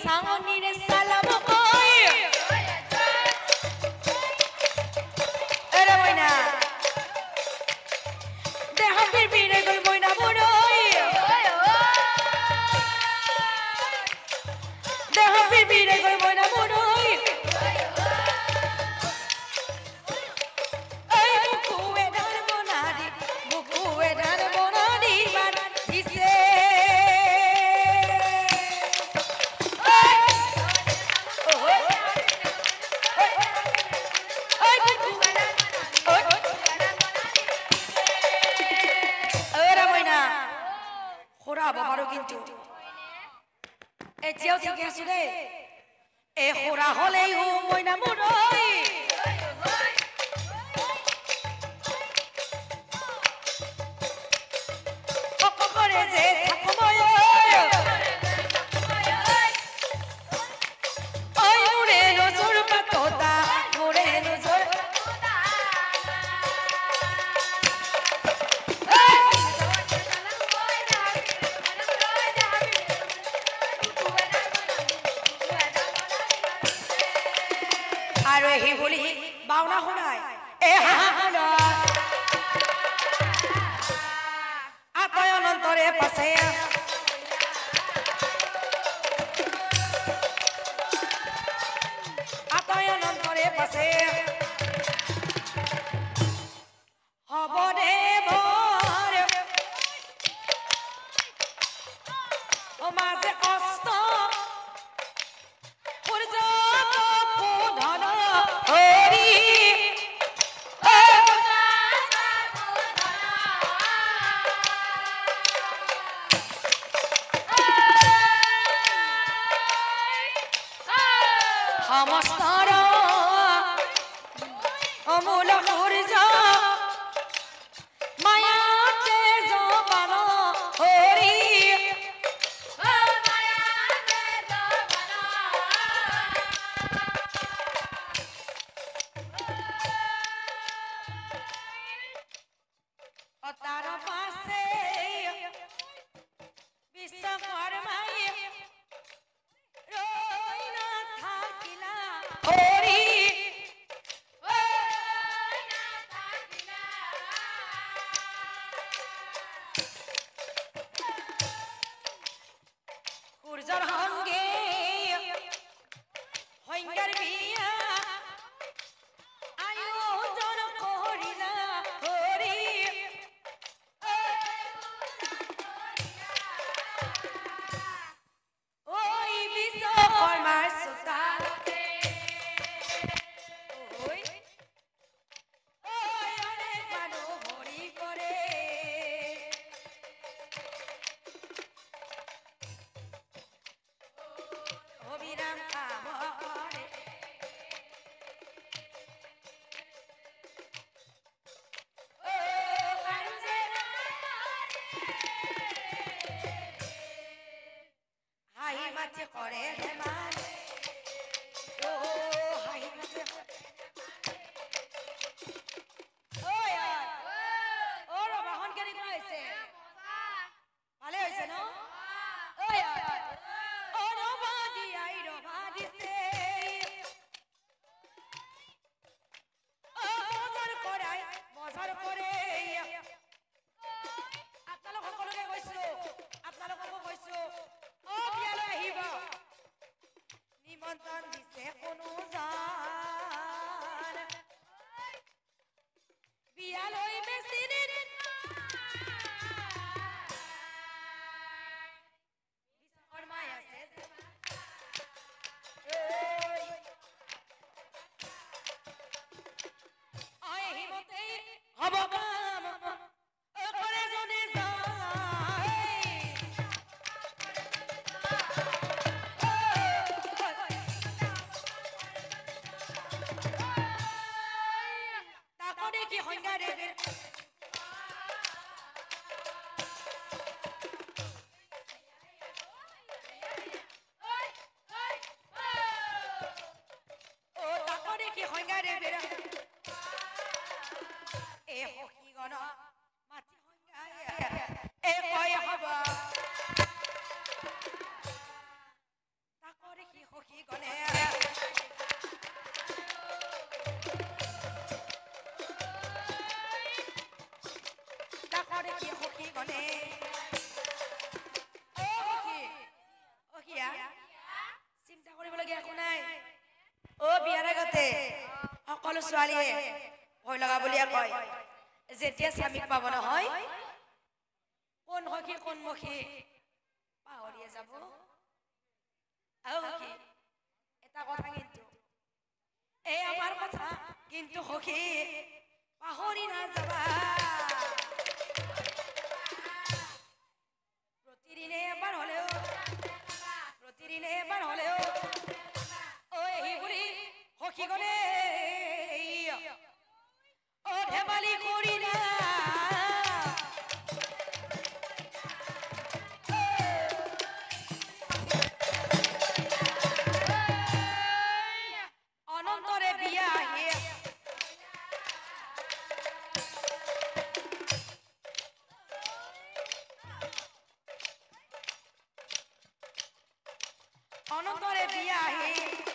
সামনিরে সালাম কই এরে মইনা দেহ বিরবিরে গল মইনা বড়ই দেহ বিরবিরে গল মইনা বড়ই এই বুকুয়ে ডার বনারি মান দিছে কিন্তু এতিয়াও ঠিক আছে দেই এ খোরা হলেই হো মইনা মুরই করে যে থাকবই ওই মুরে নজর পাতোতা মুরে নজর আরে হি বলি বাউনা হনাই এ হাহানা আতয় অনন্তরে পাশে আতয় অনন্তরে পাশে হবরে ভর ও মাঝে অস্ত সমস্তরা অমূল হরিজা মায়াতে জবান হরি মায়াতে জবান ও তার পাশে বিশ্বকর্মাই রইনা থাকিলা হরি সূর্যর সঙ্গে হইঙ্গার বিয়া আয়োজন করিলা হরি ওই বিশ্বকর্মার সুতার ওই ওই অনেক মানুষ হরি করে অবিরাম কাম করে ও কারুজে হাই মাছে করে বেমান ও হাই মাছে ওই ও রবাহন কেন হইছে ভালো হইছে না ওই ও রবাদি আই রবাদিছে ও মজার করে আপোনালোক সকলোকে কৈছো আপোনালোককো কৈছো ও বিয়ালৈ আহিব নিমন্ত্ৰণ দিছে কোনো জান বিয়ালৈ বেছি দিন বিশ্বকৰ্মাই আছে আহিবতেই হ'ব কাম কৰে জনে তাকো দেখি সংজ্ঞাৰে ও তাকো দেখি সংজ্ঞাৰে বেৰা এ হকি গণ মাতি সংজ্ঞায় এ কয় হ'ব তাকো সকলো ছোৱালীয়ে ভয় লগা বুলিয়ে কয় যেতিয়া স্বামীক পাব নহয় কোন সখী কোন মুখী পাহৰিয়ে যাব আৰু সখী এটা কথা কিন্তু এই আমাৰ কথা কিন্তু সখী পাহৰি না যাবা প্রতিদিনে এবার হলেও ও এই বলি সখী গলে ও ধেমালি করি না অনন্তরে বিয়া আহে অনন্তরে বিয়া আহে